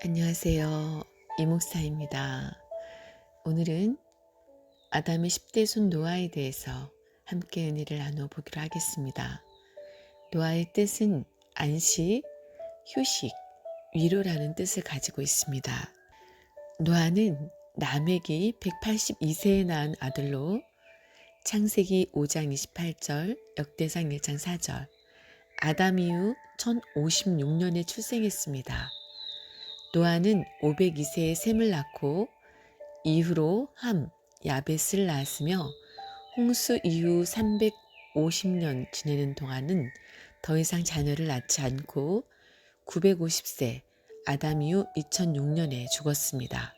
안녕하세요. 이목사입니다. 오늘은 아담의 10대 손 노아에 대해서 함께 은혜를 나눠보기로 하겠습니다. 노아의 뜻은 안식, 휴식, 위로라는 뜻을 가지고 있습니다. 노아는 라멕이 182세에 낳은 아들로 창세기 5장 28절, 역대상 1장 4절, 아담 이후 1056년에 출생했습니다. 노아는 502세에 셈을 낳고 이후로 함, 야벳을 낳았으며 홍수 이후 350년 지내는 동안은 더 이상 자녀를 낳지 않고 950세 아담 이후 2006년에 죽었습니다.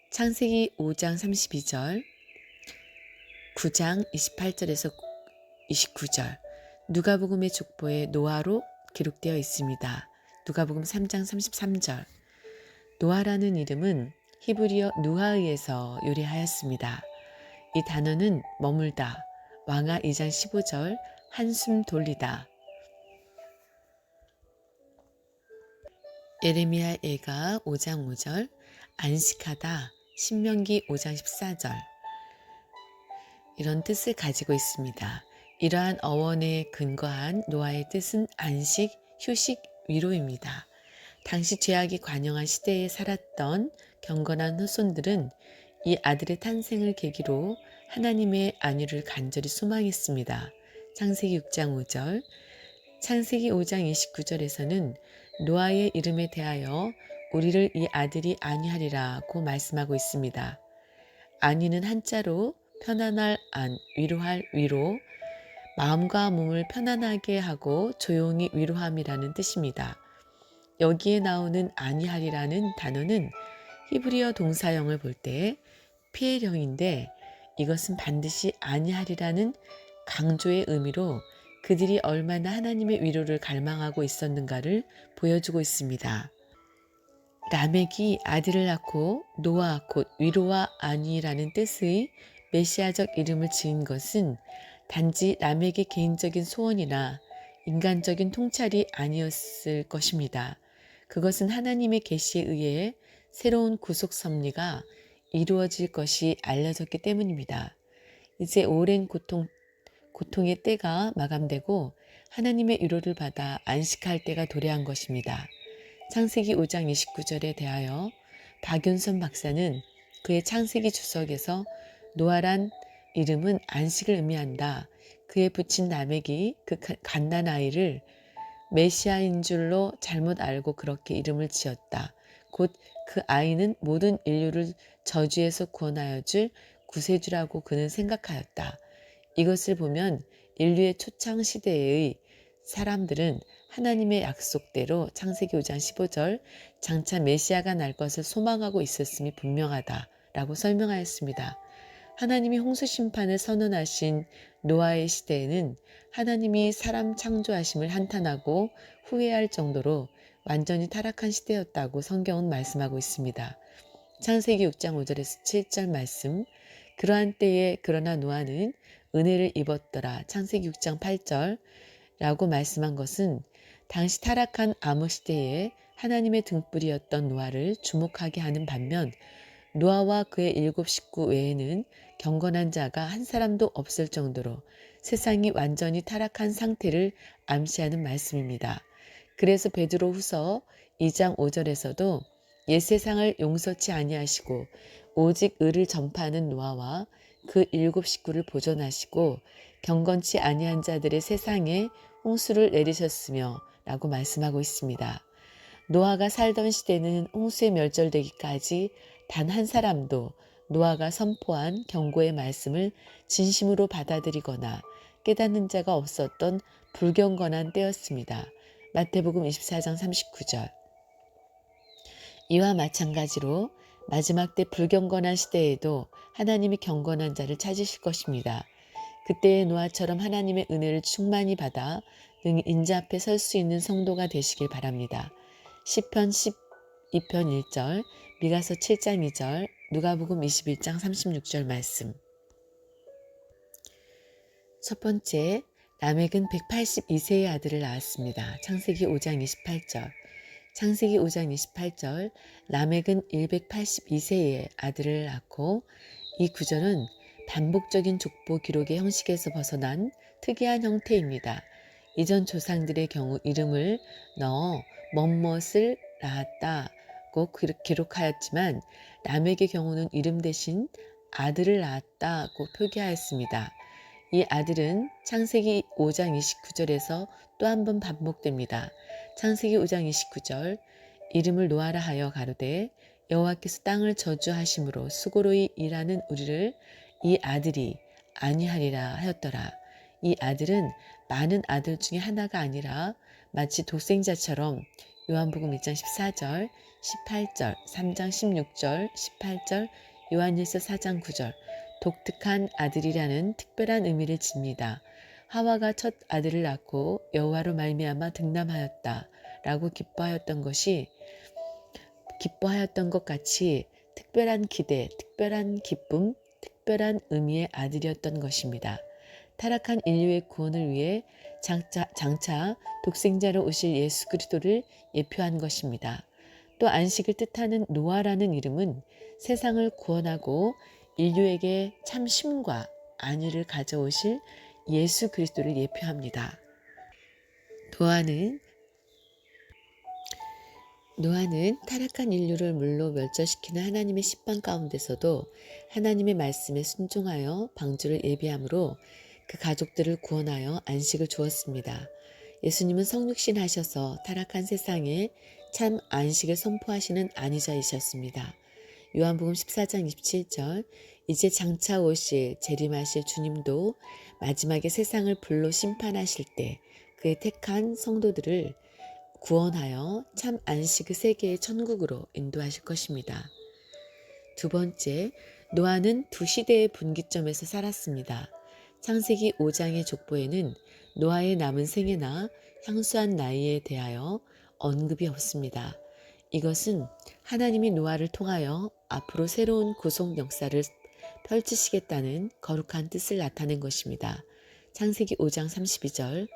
창세기 5장 32절, 9장 28절에서 29절, 누가복음의 족보에 노아로 기록되어 있습니다. 누가복음 3장 33절, 노아라는 이름은 히브리어 누하의에서 유래하였습니다. 이 단어는 머물다, 왕하 2장 15절, 한숨 돌리다, 예레미야 예가 5장 5절, 안식하다, 신명기 5장 14절 이런 뜻을 가지고 있습니다. 이러한 어원에 근거한 노아의 뜻은 안식, 휴식, 위로입니다. 당시 죄악이 관영한 시대에 살았던 경건한 후손들은 이 아들의 탄생을 계기로 하나님의 안위를 간절히 소망했습니다. 창세기 6장 5절, 창세기 5장 29절에서는 노아의 이름에 대하여 우리를 이 아들이 안위하리라고 말씀하고 있습니다. 안위는 한자로 편안할 안, 위로할 위로, 마음과 몸을 편안하게 하고 조용히 위로함이라는 뜻입니다. 여기에 나오는 안위하리라는 단어는 히브리어 동사형을 볼 때 피해령인데 이것은 반드시 안위하리라는 강조의 의미로 그들이 얼마나 하나님의 위로를 갈망하고 있었는가를 보여주고 있습니다. 라멕이 아들을 낳고 노아 곧 위로와 안위라는 뜻의 메시아적 이름을 지은 것은 단지 라멕의 개인적인 소원이나 인간적인 통찰이 아니었을 것입니다. 그것은 하나님의 계시에 의해 새로운 구속 섭리가 이루어질 것이 알려졌기 때문입니다. 이제 오랜 고통의 때가 마감되고 하나님의 위로를 받아 안식할 때가 도래한 것입니다. 창세기 5장 29절에 대하여 박윤선 박사는 그의 창세기 주석에서 노아란 이름은 안식을 의미한다. 그에 붙인 라멕이 그 갓난아이를 메시아인 줄로 잘못 알고 그렇게 이름을 지었다. 곧 그 아이는 모든 인류를 저주에서 구원하여 줄 구세주라고 그는 생각하였다. 이것을 보면 인류의 초창 시대의 사람들은 하나님의 약속대로 창세기 5장 15절 장차 메시아가 날 것을 소망하고 있었음이 분명하다라고 설명하였습니다. 하나님이 홍수 심판을 선언하신 노아의 시대에는 하나님이 사람 창조하심을 한탄하고 후회할 정도로 완전히 타락한 시대였다고 성경은 말씀하고 있습니다. 창세기 6장 5절에서 7절 말씀, 그러한 때에 그러나 노아는 은혜를 입었더라. 창세기 6장 8절 라고 말씀한 것은 당시 타락한 암흑 시대에 하나님의 등불이었던 노아를 주목하게 하는 반면 노아와 그의 7 식구 외에는 경건한 자가 한 사람도 없을 정도로 세상이 완전히 타락한 상태를 암시하는 말씀입니다. 그래서 베드로후서 2장 5절에서도 옛 세상을 용서치 아니하시고 오직 의를 전파하는 노아와 그 7 식구를 보존하시고 경건치 아니한 자들의 세상에 홍수를 내리셨으며 라고 말씀하고 있습니다. 노아가 살던 시대는 홍수에 멸절되기까지 단 한 사람도 노아가 선포한 경고의 말씀을 진심으로 받아들이거나 깨닫는 자가 없었던 불경건한 때였습니다. 마태복음 24장 39절. 이와 마찬가지로 마지막 때 불경건한 시대에도 하나님이 경건한 자를 찾으실 것입니다. 그때의 노아처럼 하나님의 은혜를 충만히 받아 능히 인자 앞에 설 수 있는 성도가 되시길 바랍니다. 시편 12편 1절, 미가서 7장 2절, 누가복음 21장 36절 말씀. 첫 번째, 라멕은 182세의 아들을 낳았습니다. 창세기 5장 28절. 창세기 5장 28절 라멕은 182세에 아들을 낳고 이 구절은 반복적인 족보 기록의 형식에서 벗어난 특이한 형태입니다. 이전 조상들의 경우 이름을 넣어 멋뭇을 낳았다고 기록하였지만 라멕의 경우는 이름 대신 아들을 낳았다고 표기하였습니다. 이 아들은 창세기 5장 29절에서 또 한 번 반복됩니다. 창세기 5장 29절 이름을 노아라 하여 가로되 여호와께서 땅을 저주하심으로 수고로이 일하는 우리를 이 아들이 안위하리라 하였더라. 이 아들은 많은 아들 중에 하나가 아니라 마치 독생자처럼 요한복음 1장 14절, 18절, 3장 16절, 18절, 요한일서 4장 9절 독특한 아들이라는 특별한 의미를 집니다. 하와가 첫 아들을 낳고 여호와로 말미암아 득남하였다 라고 기뻐하였던 것 같이 특별한 기대, 특별한 기쁨, 특별한 의미의 아들이었던 것입니다. 타락한 인류의 구원을 위해 장차 독생자로 오실 예수 그리스도를 예표한 것입니다. 또 안식을 뜻하는 노아라는 이름은 세상을 구원하고 인류에게 참 쉼과 안위를 가져오실 예수 그리스도를 예표합니다. 노아는 타락한 인류를 물로 멸절시키는 하나님의 심판 가운데서도 하나님의 말씀에 순종하여 방주를 예비함으로 그 가족들을 구원하여 안식을 주었습니다. 예수님은 성육신 하셔서 타락한 세상에 참 안식을 선포하시는 안위자이셨습니다. 요한복음 14장 27절 이제 장차 오실 재림하실 주님도 마지막에 세상을 불로 심판하실 때 그의 택한 성도들을 구원하여 참 안식의 세계의 천국으로 인도하실 것입니다. 두 번째, 노아는 두 시대의 분기점에서 살았습니다. 창세기 5장의 족보에는 노아의 남은 생애나 향수한 나이에 대하여 언급이 없습니다. 이것은 하나님이 노아를 통하여 앞으로 새로운 구속 역사를 펼치시겠다는 거룩한 뜻을 나타낸 것입니다. 창세기 5장 32절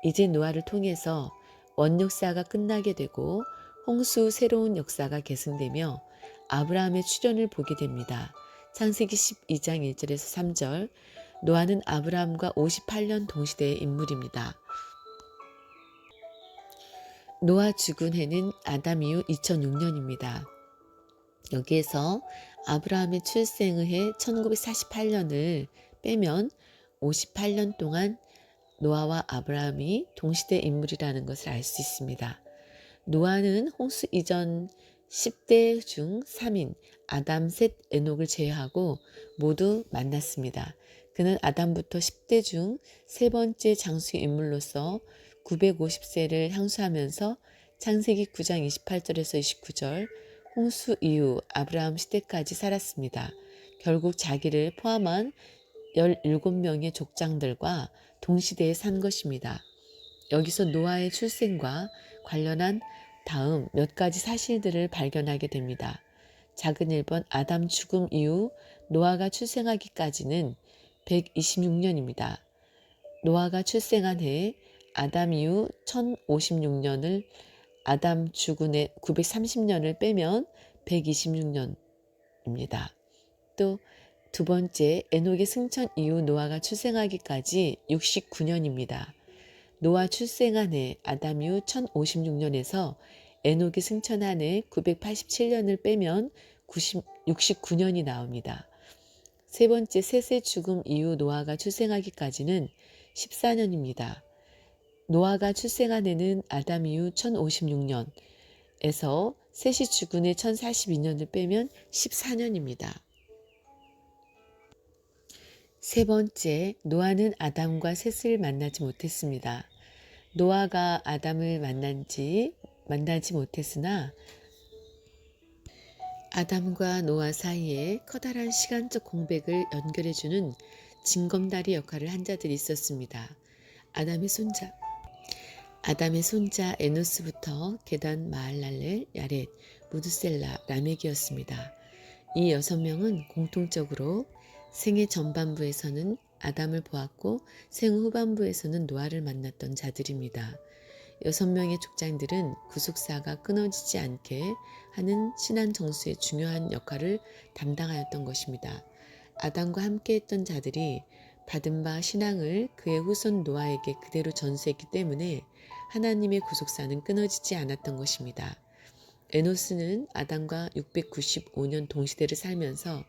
이제 노아를 통해서 원역사가 끝나게 되고 홍수 새로운 역사가 계승되며 아브라함의 출현을 보게 됩니다. 창세기 12장 1절에서 3절 노아는 아브라함과 58년 동시대의 인물입니다. 노아 죽은 해는 아담 이후 2006년입니다. 여기에서 아브라함의 출생의 해 1948년을 빼면 58년 동안 노아와 아브라함이 동시대 인물이라는 것을 알 수 있습니다. 노아는 홍수 이전 10대 중 3인 아담, 셋, 에녹을 제외하고 모두 만났습니다. 그는 아담부터 10대 중 세 번째 장수의 인물로서 950세를 향수하면서 창세기 9장 28절에서 29절 홍수 이후 아브라함 시대까지 살았습니다. 결국 자기를 포함한 17명의 족장들과 동시대에 산 것입니다. 여기서 노아의 출생과 관련한 다음 몇 가지 사실들을 발견하게 됩니다. 작은 1번 아담 죽음 이후 노아가 출생하기까지는 126년입니다. 노아가 출생한 해 아담 이후 1056년을 아담 죽은 해 930년을 빼면 126년입니다. 또 두 번째, 에녹의 승천 이후 노아가 출생하기까지 69년입니다. 노아 출생한 해 아담 이후 1056년에서 에녹이 승천한 해 987년을 빼면 69년이 나옵니다. 세 번째, 셋의 죽음 이후 노아가 출생하기까지는 14년입니다. 노아가 출생한 해는 아담 이후 1056년에서 셋이 죽은 해 1042년을 빼면 14년입니다. 세 번째, 노아는 아담과 셋을 만나지 못했습니다. 노아가 아담을 만나지 못했으나 아담과 노아 사이에 커다란 시간적 공백을 연결해주는 징검다리 역할을 한 자들이 있었습니다. 아담의 손자 에노스부터 게단, 마할랄렐, 야렛, 무드셀라, 라멕이었습니다. 이 6명은 공통적으로 생애 전반부에서는 아담을 보았고 생후 후반부에서는 노아를 만났던 자들입니다. 6명의 족장들은 구속사가 끊어지지 않게 하는 신앙 정수의 중요한 역할을 담당하였던 것입니다. 아담과 함께했던 자들이 받은 바 신앙을 그의 후손 노아에게 그대로 전수했기 때문에 하나님의 구속사는 끊어지지 않았던 것입니다. 에노스는 아담과 695년 동시대를 살면서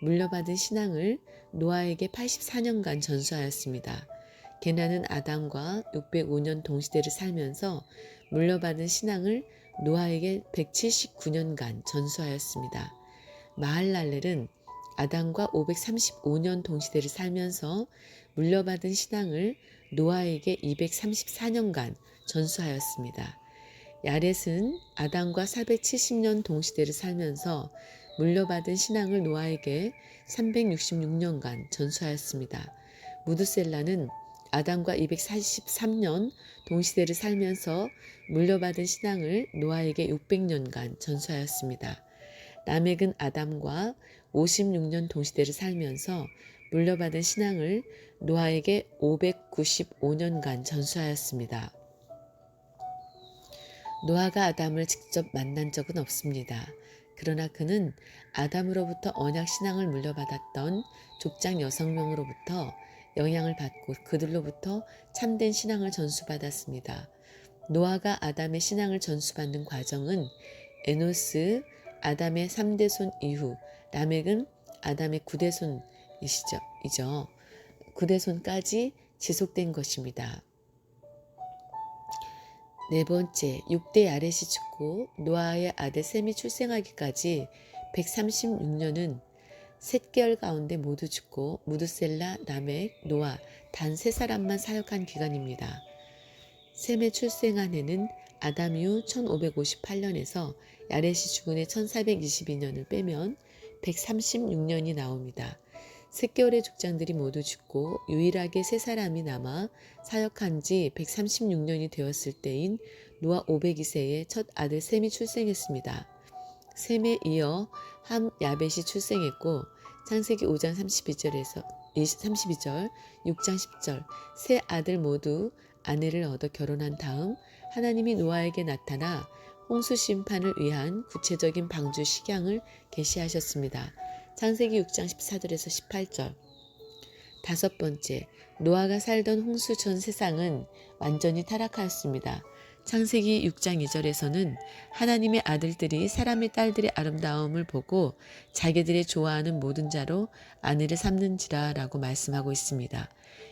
물려받은 신앙을 노아에게 84년간 전수하였습니다. 게나는 아담과 605년 동시대를 살면서 물려받은 신앙을 노아에게 179년간 전수하였습니다. 마할랄렐은 아담과 535년 동시대를 살면서 물려받은 신앙을 노아에게 234년간 전수하였습니다. 야렛은 아담과 470년 동시대를 살면서 물려받은 신앙을 노아에게 366년간 전수하였습니다. 무드셀라는 아담과 243년 동시대를 살면서 물려받은 신앙을 노아에게 600년간 전수하였습니다. 라멕은 아담과 56년 동시대를 살면서 물려받은 신앙을 노아에게 595년간 전수하였습니다. 노아가 아담을 직접 만난 적은 없습니다. 그러나 그는 아담으로부터 언약 신앙을 물려받았던 족장 6명으로부터 영향을 받고 그들로부터 참된 신앙을 전수받았습니다. 노아가 아담의 신앙을 전수받는 과정은 에노스, 아담의 3대 손 이후 라멕은 아담의 9대 손이죠. 9대 손까지 지속된 것입니다. 네 번째, 6대 야렛이 죽고 노아의 아들 셈이 출생하기까지 136년은 셋계열 가운데 모두 죽고 무드셀라, 라멕, 노아 단 3사람만 사역한 기간입니다. 셈의 출생한 해는 아담 이후 1558년에서 야렛이 죽은 해 1422년을 빼면 136년이 나옵니다. 셋계열의 족장들이 모두 죽고 유일하게 3사람이 남아 사역한 지 136년이 되었을 때인 노아 502세에 첫 아들 셈이 출생했습니다. 셈에 이어 함 야벳이 출생했고 창세기 5장 32절, 6장 10절 세 아들 모두 아내를 얻어 결혼한 다음 하나님이 노아에게 나타나 홍수 심판을 위한 구체적인 방주 식양을 계시하셨습니다. 창세기 6장 14절에서 18절. 다섯 번째, 노아가 살던 홍수 전 세상은 완전히 타락하였습니다. 창세기 6장 2절에서는 하나님의 아들들이 사람의 딸들의 아름다움을 보고 자기들의 좋아하는 모든 자로 아내를 삼는지라 라고 말씀하고 있습니다.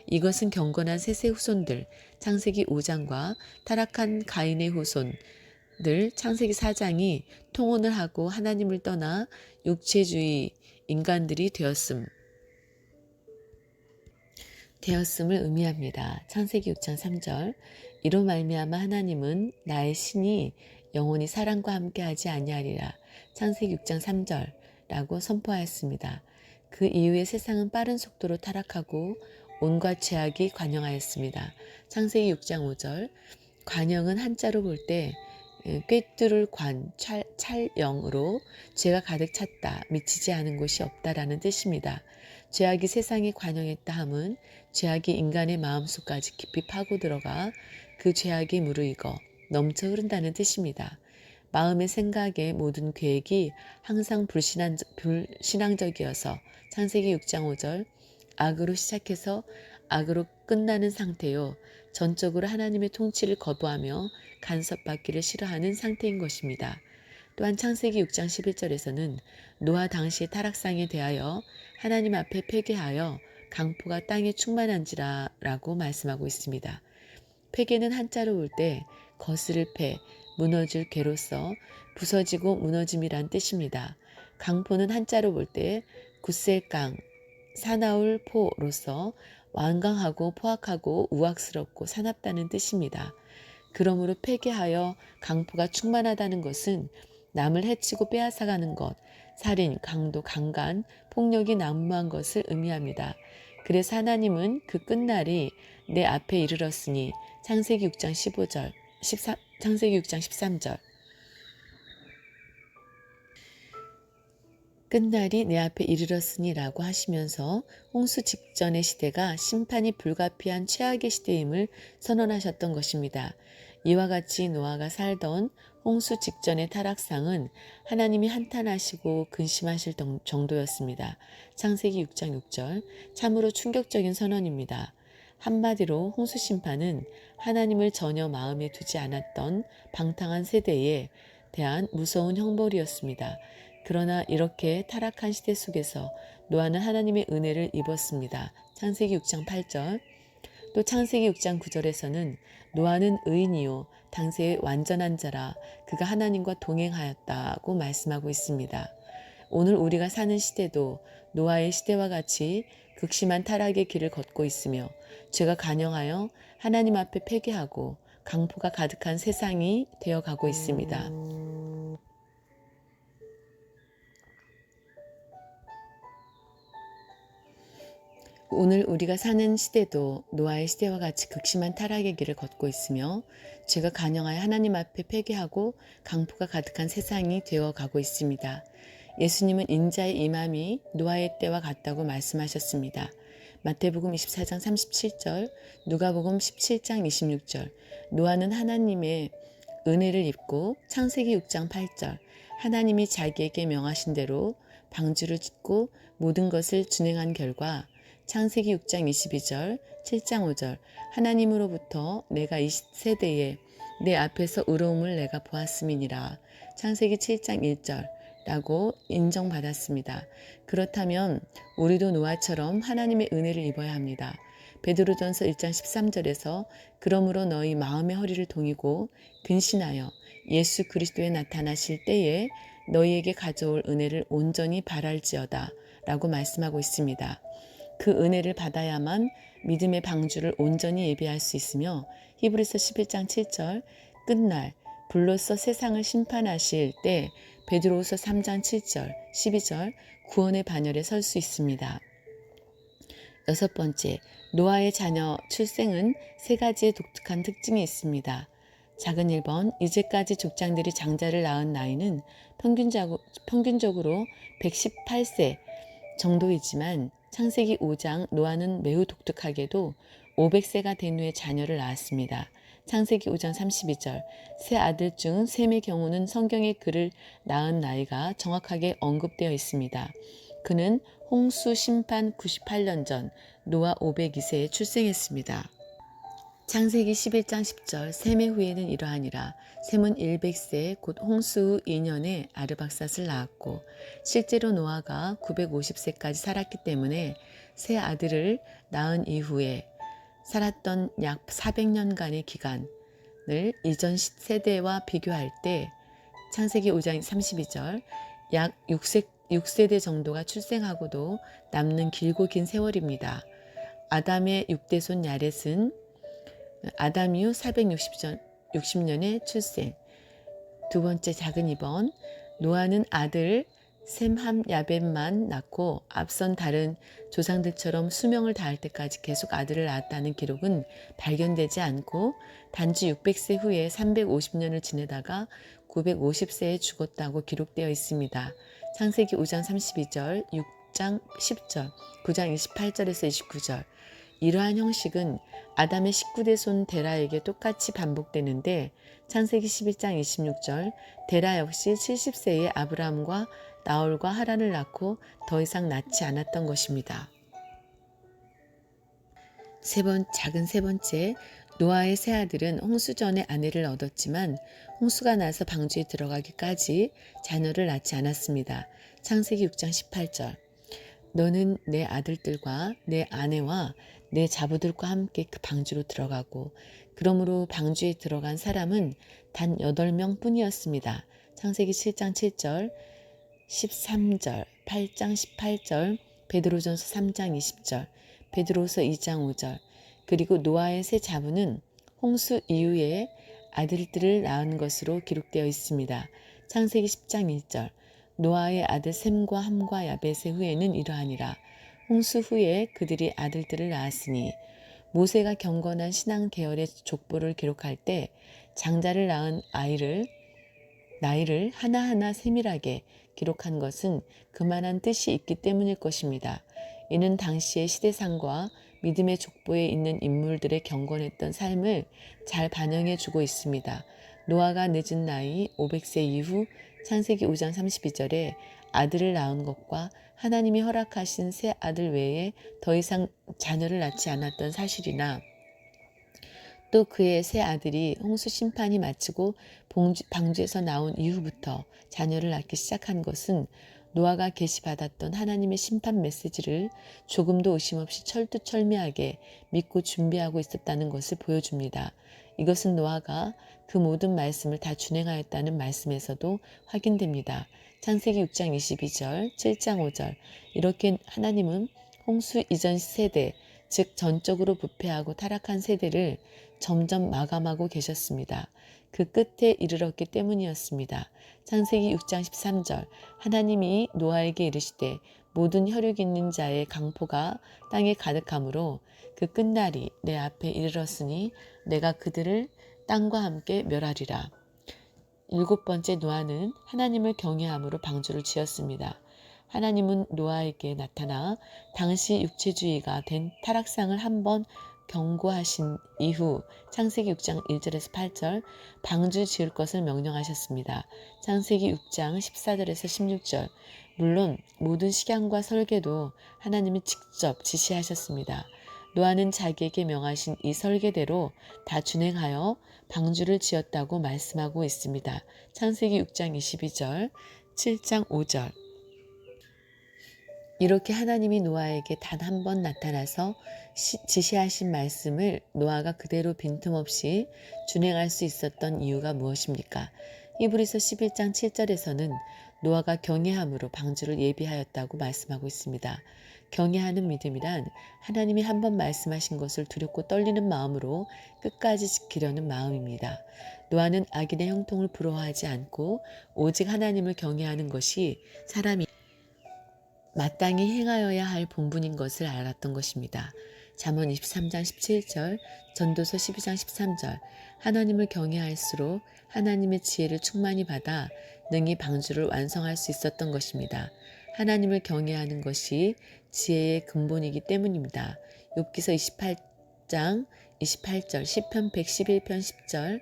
이것은 경건한 셋의 후손들, 창세기 5장과 타락한 가인의 후손들, 창세기 4장이 통혼을 하고 하나님을 떠나 육체주의 인간들이 되었음을 의미합니다. 창세기 6장 3절. 이로 말미암아 하나님은 나의 신이 영원히 사람과 함께하지 아니하리라. 창세기 6장 3절라고 선포하였습니다. 그 이후에 세상은 빠른 속도로 타락하고 온갖 죄악이 관영하였습니다. 창세기 6장 5절. 관영은 한자로 볼 때 꿰뚫을 관, 찰영으로 죄가 가득 찼다, 미치지 않은 곳이 없다라는 뜻입니다. 죄악이 세상에 관영했다 함은 죄악이 인간의 마음속까지 깊이 파고 들어가 그 죄악이 무르익어 넘쳐 흐른다는 뜻입니다. 마음의 생각의 모든 계획이 항상 불신앙적이어서 창세기 6장 5절 악으로 시작해서 악으로 끝나는 상태요. 전적으로 하나님의 통치를 거부하며 간섭받기를 싫어하는 상태인 것입니다. 또한 창세기 6장 11절에서는 노아 당시의 타락상에 대하여 하나님 앞에 회개하여 강포가 땅에 충만한지라 라고 말씀하고 있습니다. 회개는 한자로 볼 때 거스를 패, 무너질 괴로서 부서지고 무너짐이란 뜻입니다. 강포는 한자로 볼 때 굳셀강, 사나울 포로서 완강하고 포악하고 우악스럽고 사납다는 뜻입니다. 그러므로 회개하여 강포가 충만하다는 것은 남을 해치고 빼앗아가는 것, 살인, 강도, 강간, 폭력이 난무한 것을 의미합니다. 그래서 하나님은 그 끝날이 내 앞에 이르렀으니 창세기 6장 15절, 창세기 6장 13절 끝날이 내 앞에 이르렀으니 라고 하시면서 홍수 직전의 시대가 심판이 불가피한 최악의 시대임을 선언하셨던 것입니다. 이와 같이 노아가 살던 홍수 직전의 타락상은 하나님이 한탄하시고 근심하실 정도였습니다. 창세기 6장 6절. 참으로 충격적인 선언입니다. 한마디로 홍수 심판은 하나님을 전혀 마음에 두지 않았던 방탕한 세대에 대한 무서운 형벌이었습니다. 그러나 이렇게 타락한 시대 속에서 노아는 하나님의 은혜를 입었습니다. 창세기 6장 8절. 또 창세기 6장 9절에서는 노아는 의인이요 당세의 완전한 자라 그가 하나님과 동행하였다고 말씀하고 있습니다. 오늘 우리가 사는 시대도 노아의 시대와 같이 극심한 타락의 길을 걷고 있으며 죄가 간영하여 하나님 앞에 패괴하고 강포가 가득한 세상이 되어가고 있습니다. 오늘 우리가 사는 시대도 노아의 시대와 같이 극심한 타락의 길을 걷고 있으며 죄가 간영하여 하나님 앞에 패괴하고 강포가 가득한 세상이 되어가고 있습니다. 예수님은 인자의 임함이 노아의 때와 같다고 말씀하셨습니다. 마태복음 24장 37절, 누가복음 17장 26절. 노아는 하나님의 은혜를 입고 창세기 6장 8절, 하나님이 자기에게 명하신 대로 방주를 짓고 모든 것을 준행한 결과 창세기 6장 22절, 7장 5절. 하나님으로부터 내가 이 세대에 내 앞에서 의로움을 내가 보았음이니라. 창세기 7장 1절 라고 인정받았습니다. 그렇다면 우리도 노아처럼 하나님의 은혜를 입어야 합니다. 베드로전서 1장 13절에서 그러므로 너희 마음의 허리를 동이고 근신하여 예수 그리스도에 나타나실 때에 너희에게 가져올 은혜를 온전히 바랄지어다 라고 말씀하고 있습니다. 그 은혜를 받아야만 믿음의 방주를 온전히 예비할 수 있으며 히브리서 11장 7절 끝날 불로써 세상을 심판하실 때 베드로후서 3장 7절 12절 구원의 반열에 설 수 있습니다. 여섯 번째, 노아의 자녀 출생은 세 가지의 독특한 특징이 있습니다. 작은 1번, 이제까지 족장들이 장자를 낳은 나이는 평균적으로 118세 정도이지만 창세기 5장 노아는 매우 독특하게도 500세가 된 후에 자녀를 낳았습니다. 창세기 5장 32절 세 아들 중 셈의 경우는 성경에 그를 낳은 나이가 정확하게 언급되어 있습니다. 그는 홍수 심판 98년 전 노아 502세에 출생했습니다. 창세기 11장 10절 셈의 후에는 이러하니라. 셈은 100세 곧 홍수 후 2년에 아르박삿을 낳았고 실제로 노아가 950세까지 살았기 때문에 세 아들을 낳은 이후에 살았던 약 400년간의 기간을 이전 세대와 비교할 때 창세기 5장 32절 약 6세대 정도가 출생하고도 남는 길고 긴 세월입니다. 아담의 6대손 야렛은 아담 이후 460년의 출생. 두 번째 작은 2번 노아는 아들 셈, 함, 야벳만 낳고 앞선 다른 조상들처럼 수명을 다할 때까지 계속 아들을 낳았다는 기록은 발견되지 않고 단지 600세 후에 350년을 지내다가 950세에 죽었다고 기록되어 있습니다. 창세기 5장 32절, 6장 10절, 9장 28절에서 29절. 이러한 형식은 아담의 19대 손 데라에게 똑같이 반복되는데 창세기 11장 26절 데라 역시 70세에 아브라함과 나홀과 하란을 낳고 더 이상 낳지 않았던 것입니다. 작은 세 번째, 노아의 세 아들은 홍수 전에 아내를 얻었지만 홍수가 나서 방주에 들어가기까지 자녀를 낳지 않았습니다. 창세기 6장 18절 너는 내 아들들과 내 아내와 내 자부들과 함께 그 방주로 들어가고 그러므로 방주에 들어간 사람은 단 8명 뿐이었습니다. 창세기 7장 7절 13절 8장 18절 베드로전서 3장 20절 베드로서 2장 5절 그리고 노아의 세 자부는 홍수 이후에 아들들을 낳은 것으로 기록되어 있습니다. 창세기 10장 1절 노아의 아들 셈과 함과 야벳의 후에는 이러하니라. 홍수 후에 그들이 아들들을 낳았으니 모세가 경건한 신앙 계열의 족보를 기록할 때 장자를 낳은 나이를 하나하나 세밀하게 기록한 것은 그만한 뜻이 있기 때문일 것입니다. 이는 당시의 시대상과 믿음의 족보에 있는 인물들의 경건했던 삶을 잘 반영해 주고 있습니다. 노아가 늦은 나이 500세 이후 창세기 5장 32절에 아들을 낳은 것과 하나님이 허락하신 새 아들 외에 더 이상 자녀를 낳지 않았던 사실이나 또 그의 새 아들이 홍수 심판이 마치고 방주에서 나온 이후부터 자녀를 낳기 시작한 것은 노아가 계시받았던 하나님의 심판 메시지를 조금도 의심 없이 철두철미하게 믿고 준비하고 있었다는 것을 보여줍니다. 이것은 노아가 그 모든 말씀을 다 준행하였다는 말씀에서도 확인됩니다. 창세기 6장 22절, 7장 5절 이렇게 하나님은 홍수 이전 세대, 즉 전적으로 부패하고 타락한 세대를 점점 마감하고 계셨습니다. 그 끝에 이르렀기 때문이었습니다. 창세기 6장 13절 하나님이 노아에게 이르시되 모든 혈육 있는 자의 강포가 땅에 가득하므로 그 끝날이 내 앞에 이르렀으니 내가 그들을 땅과 함께 멸하리라. 일곱 번째 노아는 하나님을 경외함으로 방주를 지었습니다. 하나님은 노아에게 나타나 당시 육체주의가 된 타락상을 한번 경고하신 이후 창세기 6장 1절에서 8절 방주 지을 것을 명령하셨습니다. 창세기 6장 14절에서 16절 물론 모든 식양과 설계도 하나님이 직접 지시하셨습니다. 노아는 자기에게 명하신 이 설계대로 다 준행하여 방주를 지었다고 말씀하고 있습니다. 창세기 6장 22절, 7장 5절 이렇게 하나님이 노아에게 단 한 번 나타나서 지시하신 말씀을 노아가 그대로 빈틈없이 준행할 수 있었던 이유가 무엇입니까? 히브리서 11장 7절에서는 노아가 경외함으로 방주를 예비하였다고 말씀하고 있습니다. 경외하는 믿음이란 하나님이 한 번 말씀하신 것을 두렵고 떨리는 마음으로 끝까지 지키려는 마음입니다. 노아는 악인의 형통을 부러워하지 않고 오직 하나님을 경외하는 것이 사람이 마땅히 행하여야 할 본분인 것을 알았던 것입니다. 잠언 23장 17절, 전도서 12장 13절 하나님을 경외할수록 하나님의 지혜를 충만히 받아 능히 방주를 완성할 수 있었던 것입니다. 하나님을 경외하는 것이 지혜의 근본이기 때문입니다. 욥기서 28장 28절, 시편 111편 10절,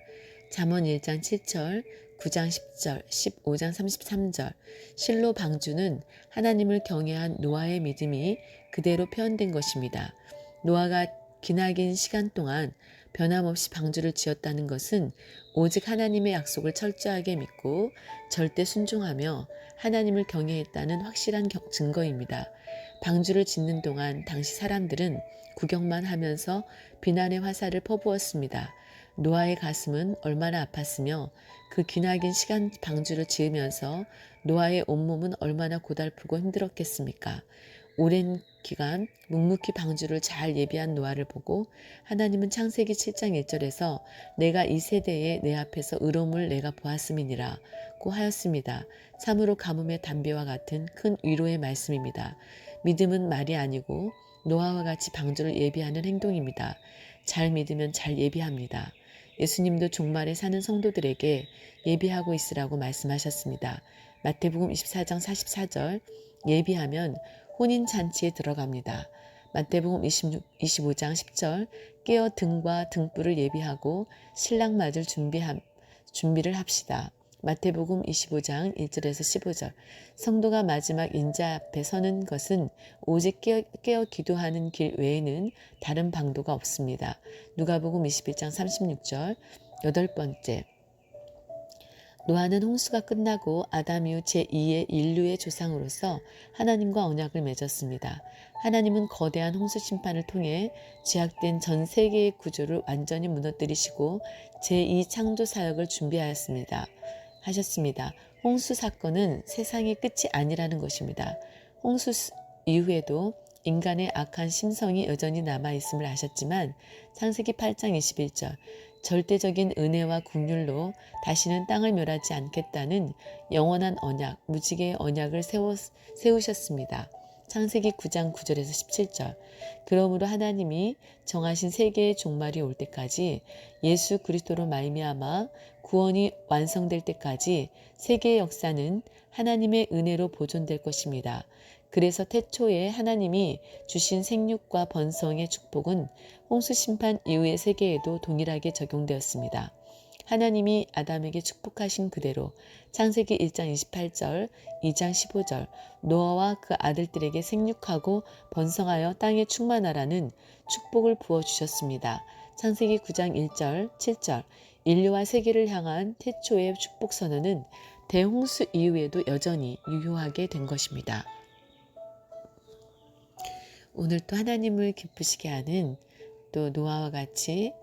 잠언 1장 7절, 9장 10절, 15장 33절 실로 방주는 하나님을 경외한 노아의 믿음이 그대로 표현된 것입니다. 노아가 기나긴 시간 동안 변함없이 방주를 지었다는 것은 오직 하나님의 약속을 철저하게 믿고 절대 순종하며 하나님을 경외했다는 확실한 증거입니다. 방주를 짓는 동안 당시 사람들은 구경만 하면서 비난의 화살을 퍼부었습니다. 노아의 가슴은 얼마나 아팠으며 그 기나긴 시간 방주를 지으면서 노아의 온몸은 얼마나 고달프고 힘들었겠습니까? 오랜 기간 묵묵히 방주를 잘 예비한 노아를 보고 하나님은 창세기 7장 1절에서 내가 이 세대에 내 앞에서 의로움을 내가 보았음이니라고 하였습니다. 참으로 가뭄의 담비와 같은 큰 위로의 말씀입니다. 믿음은 말이 아니고 노아와 같이 방주를 예비하는 행동입니다. 잘 믿으면 잘 예비합니다. 예수님도 종말에 사는 성도들에게 예비하고 있으라고 말씀하셨습니다. 마태복음 24장 44절 예비하면 혼인잔치에 들어갑니다. 마태복음 25장 10절 깨어 등과 등불을 예비하고 신랑 맞을 준비를 합시다. 마태복음 25장 1절에서 15절 성도가 마지막 인자 앞에 서는 것은 오직 깨어 기도하는 길 외에는 다른 방도가 없습니다. 누가복음 21장 36절 여덟 번째 노아는 홍수가 끝나고 아담 이후 제2의 인류의 조상으로서 하나님과 언약을 맺었습니다. 하나님은 거대한 홍수 심판을 통해 제약된 전 세계의 구조를 완전히 무너뜨리시고 제2 창조 사역을 준비하셨습니다. 홍수 사건은 세상의 끝이 아니라는 것입니다. 홍수 이후에도 인간의 악한 심성이 여전히 남아있음을 아셨지만 창세기 8장 21절 절대적인 은혜와 긍휼로 다시는 땅을 멸하지 않겠다는 영원한 언약, 무지개의 언약을 세우셨습니다. 창세기 9장 9절에서 17절 그러므로 하나님이 정하신 세계의 종말이 올 때까지 예수 그리스도로 말미암아 구원이 완성될 때까지 세계의 역사는 하나님의 은혜로 보존될 것입니다. 그래서 태초에 하나님이 주신 생육과 번성의 축복은 홍수 심판 이후의 세계에도 동일하게 적용되었습니다. 하나님이 아담에게 축복하신 그대로 창세기 1장 28절, 2장 15절 노아와 그 아들들에게 생육하고 번성하여 땅에 충만하라는 축복을 부어주셨습니다. 창세기 9장 1절, 7절 인류와 세계를 향한 태초의 축복 선언은 대홍수 이후에도 여전히 유효하게 된 것입니다. 오늘 또 하나님을 기쁘시게 하는 또 노아와 같이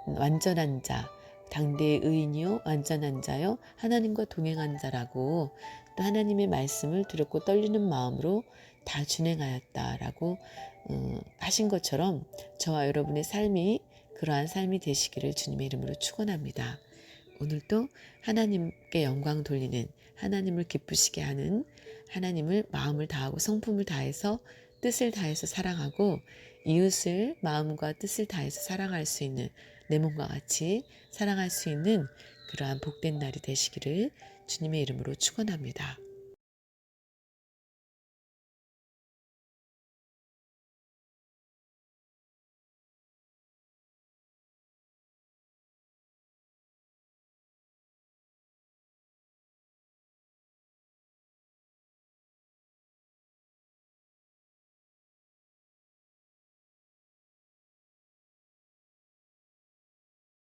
완전한 자, 당대의 의인이요 완전한 자요 하나님과 동행한 자라고 또 하나님의 말씀을 두렵고 떨리는 마음으로 다 준행하였다라고 하신 것처럼 저와 여러분의 삶이 그러한 삶이 되시기를 주님의 이름으로 축원합니다. 오늘도 하나님께 영광 돌리는 하나님을 기쁘시게 하는 하나님을 마음을 다하고 성품을 다해서 뜻을 다해서 사랑하고 이웃을 마음과 뜻을 다해서 사랑할 수 있는 내 몸과 같이 사랑할 수 있는 그러한 복된 날이 되시기를 주님의 이름으로 축원합니다.